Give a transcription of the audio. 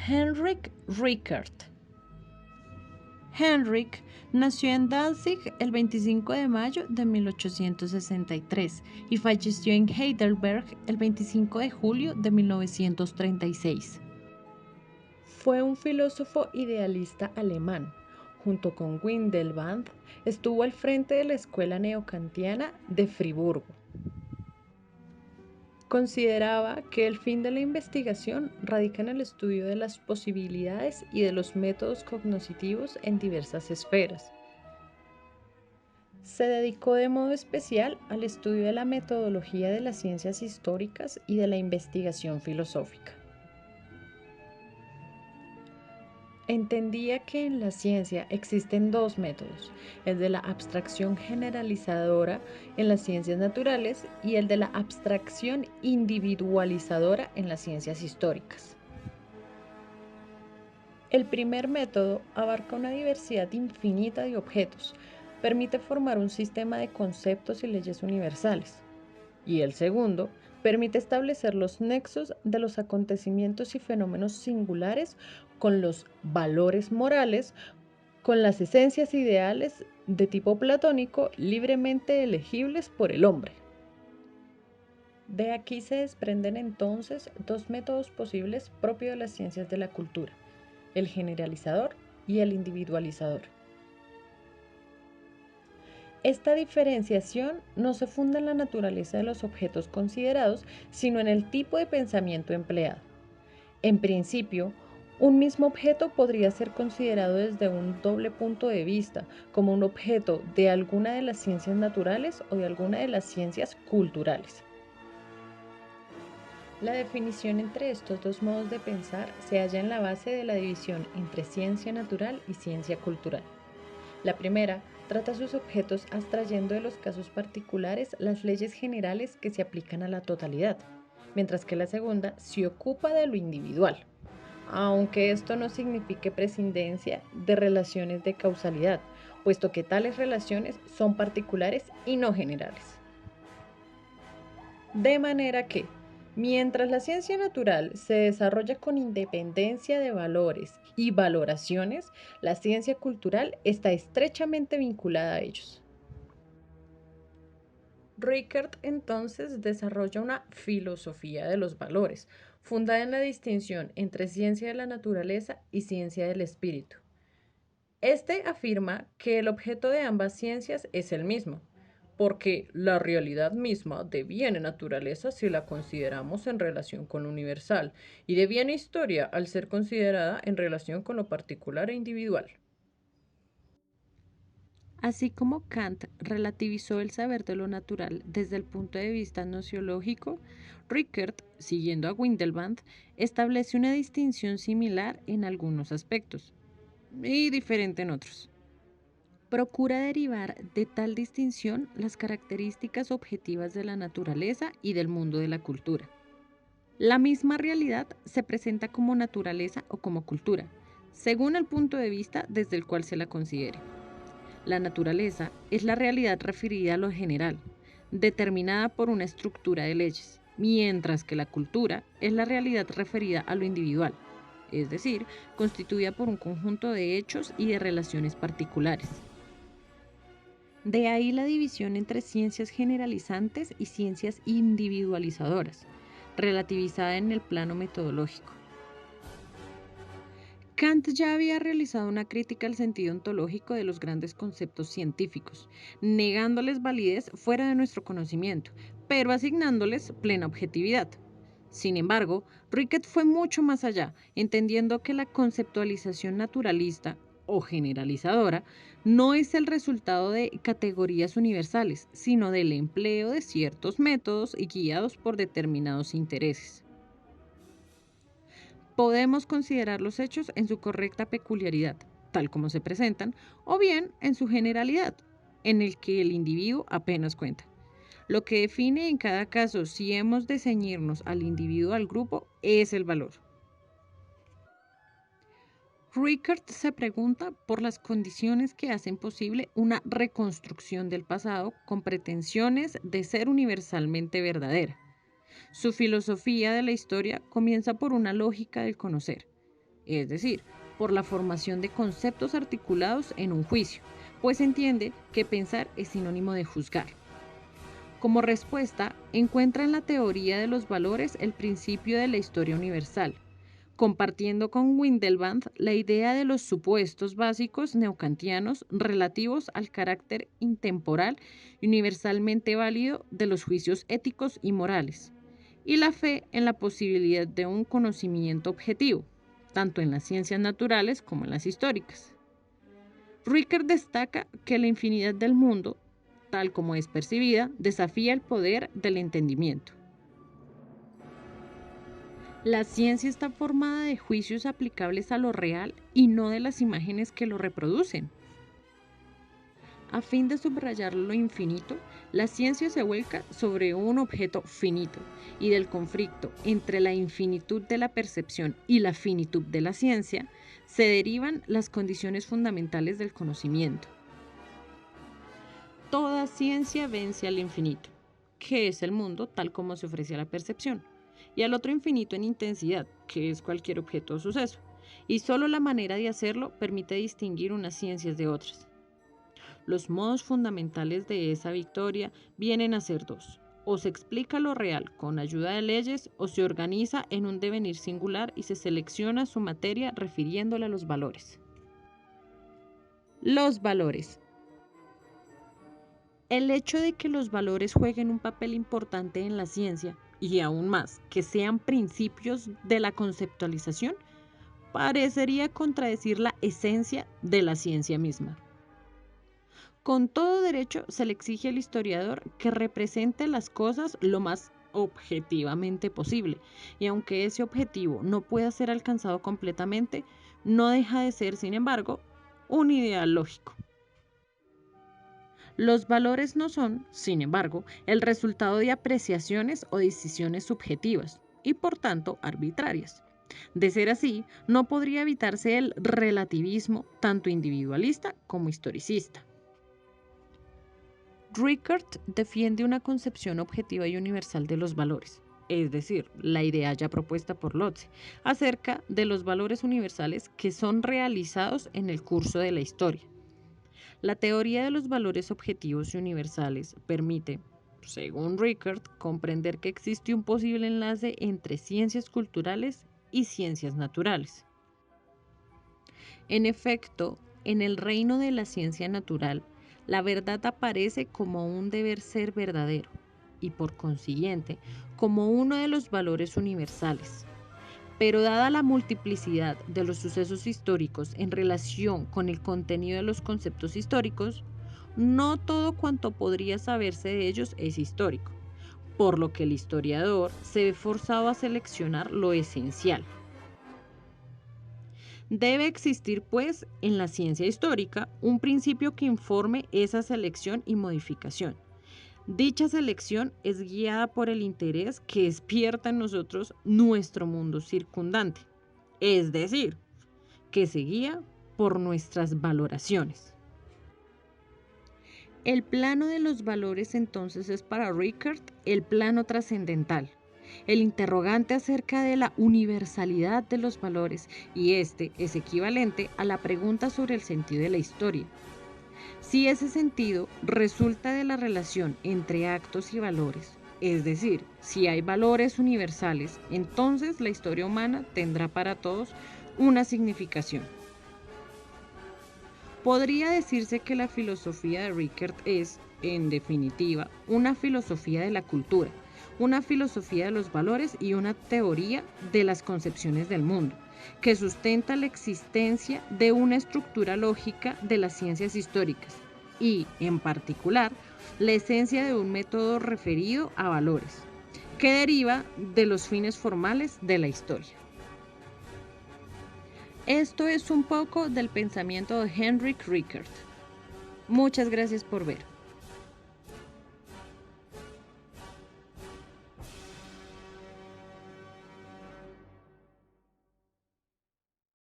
Henrik Rickert. Henrik nació en Danzig el 25 de mayo de 1863 y falleció en Heidelberg el 25 de julio de 1936. Fue un filósofo idealista alemán. Junto con Windelband, estuvo al frente de la escuela neokantiana de Friburgo. Consideraba que el fin de la investigación radica en el estudio de las posibilidades y de los métodos cognitivos en diversas esferas. Se dedicó de modo especial al estudio de la metodología de las ciencias históricas y de la investigación filosófica. Entendía que en la ciencia existen dos métodos, el de la abstracción generalizadora en las ciencias naturales y el de la abstracción individualizadora en las ciencias históricas. El primer método abarca una diversidad infinita de objetos, permite formar un sistema de conceptos y leyes universales. Y el segundo permite establecer los nexos de los acontecimientos y fenómenos singulares con los valores morales, con las esencias ideales de tipo platónico libremente elegibles por el hombre. De aquí se desprenden entonces dos métodos posibles propios de las ciencias de la cultura, el generalizador y el individualizador. Esta diferenciación no se funda en la naturaleza de los objetos considerados, sino en el tipo de pensamiento empleado. En principio, un mismo objeto podría ser considerado desde un doble punto de vista, como un objeto de alguna de las ciencias naturales o de alguna de las ciencias culturales. La definición entre estos dos modos de pensar se halla en la base de la división entre ciencia natural y ciencia cultural. La primera trata sus objetos abstrayendo de los casos particulares las leyes generales que se aplican a la totalidad, mientras que la segunda se ocupa de lo individual, aunque esto no signifique prescindencia de relaciones de causalidad, puesto que tales relaciones son particulares y no generales. De manera que, mientras la ciencia natural se desarrolla con independencia de valores y valoraciones, la ciencia cultural está estrechamente vinculada a ellos. Rickert entonces desarrolla una filosofía de los valores, fundada en la distinción entre ciencia de la naturaleza y ciencia del espíritu. Este afirma que el objeto de ambas ciencias es el mismo, porque la realidad misma deviene naturaleza si la consideramos en relación con lo universal, y deviene historia al ser considerada en relación con lo particular e individual. Así como Kant relativizó el saber de lo natural desde el punto de vista nociológico, Rickert, siguiendo a Windelband, establece una distinción similar en algunos aspectos y diferente en otros. Procura derivar de tal distinción las características objetivas de la naturaleza y del mundo de la cultura. La misma realidad se presenta como naturaleza o como cultura, según el punto de vista desde el cual se la considere. La naturaleza es la realidad referida a lo general, determinada por una estructura de leyes, mientras que la cultura es la realidad referida a lo individual, es decir, constituida por un conjunto de hechos y de relaciones particulares. De ahí la división entre ciencias generalizantes y ciencias individualizadoras, relativizada en el plano metodológico. Kant ya había realizado una crítica al sentido ontológico de los grandes conceptos científicos, negándoles validez fuera de nuestro conocimiento, pero asignándoles plena objetividad. Sin embargo, Rickert fue mucho más allá, entendiendo que la conceptualización naturalista o generalizadora no es el resultado de categorías universales, sino del empleo de ciertos métodos y guiados por determinados intereses. Podemos considerar los hechos en su correcta peculiaridad, tal como se presentan, o bien en su generalidad, en el que el individuo apenas cuenta. Lo que define en cada caso si hemos de ceñirnos al individuo o al grupo es el valor. Rickert se pregunta por las condiciones que hacen posible una reconstrucción del pasado con pretensiones de ser universalmente verdadera. Su filosofía de la historia comienza por una lógica del conocer. es decir, por la formación de conceptos articulados en un juicio, pues entiende que pensar es sinónimo de juzgar. Como respuesta, encuentra en la teoría de los valores el principio de la historia universal, compartiendo con Windelband la idea de los supuestos básicos neocantianos relativos al carácter intemporal y universalmente válido de los juicios éticos y morales, y la fe en la posibilidad de un conocimiento objetivo, tanto en las ciencias naturales como en las históricas. Rickert destaca que la infinidad del mundo, tal como es percibida, desafía el poder del entendimiento. La ciencia está formada de juicios aplicables a lo real y no de las imágenes que lo reproducen. A fin de subrayar lo infinito, la ciencia se vuelca sobre un objeto finito y del conflicto entre la infinitud de la percepción y la finitud de la ciencia se derivan las condiciones fundamentales del conocimiento. Toda ciencia vence al infinito, que es el mundo tal como se ofrece a la percepción, y al otro infinito en intensidad, que es cualquier objeto o suceso, y solo la manera de hacerlo permite distinguir unas ciencias de otras. Los modos fundamentales de esa victoria vienen a ser dos: o se explica lo real con ayuda de leyes, o se organiza en un devenir singular y se selecciona su materia refiriéndola a los valores. Los valores. El hecho de que los valores jueguen un papel importante en la ciencia, y aún más, que sean principios de la conceptualización, parecería contradecir la esencia de la ciencia misma. Con todo derecho se le exige al historiador que represente las cosas lo más objetivamente posible, y aunque ese objetivo no pueda ser alcanzado completamente, no deja de ser, sin embargo, un ideal lógico. Los valores no son, sin embargo, el resultado de apreciaciones o decisiones subjetivas y, por tanto, arbitrarias. De ser así, no podría evitarse el relativismo tanto individualista como historicista. Rickert defiende una concepción objetiva y universal de los valores, es decir, la idea ya propuesta por Lotze, acerca de los valores universales que son realizados en el curso de la historia. La teoría de los valores objetivos y universales permite, según Rickert, comprender que existe un posible enlace entre ciencias culturales y ciencias naturales. En efecto, en el reino de la ciencia natural, la verdad aparece como un deber ser verdadero y, por consiguiente, como uno de los valores universales. Pero dada la multiplicidad de los sucesos históricos en relación con el contenido de los conceptos históricos, no todo cuanto podría saberse de ellos es histórico, por lo que el historiador se ve forzado a seleccionar lo esencial. Debe existir, pues, en la ciencia histórica un principio que informe esa selección y modificación. Dicha selección es guiada por el interés que despierta en nosotros nuestro mundo circundante, es decir, que se guía por nuestras valoraciones. El plano de los valores entonces es para Rickert el plano trascendental, el interrogante acerca de la universalidad de los valores, y este es equivalente a la pregunta sobre el sentido de la historia. Si ese sentido resulta de la relación entre actos y valores, es decir, si hay valores universales, entonces la historia humana tendrá para todos una significación. Podría decirse que la filosofía de Rickert es, en definitiva, una filosofía de la cultura, una filosofía de los valores y una teoría de las concepciones del mundo, que sustenta la existencia de una estructura lógica de las ciencias históricas y, en particular, la esencia de un método referido a valores, que deriva de los fines formales de la historia. Esto es un poco del pensamiento de Heinrich Rickert. Muchas gracias por ver.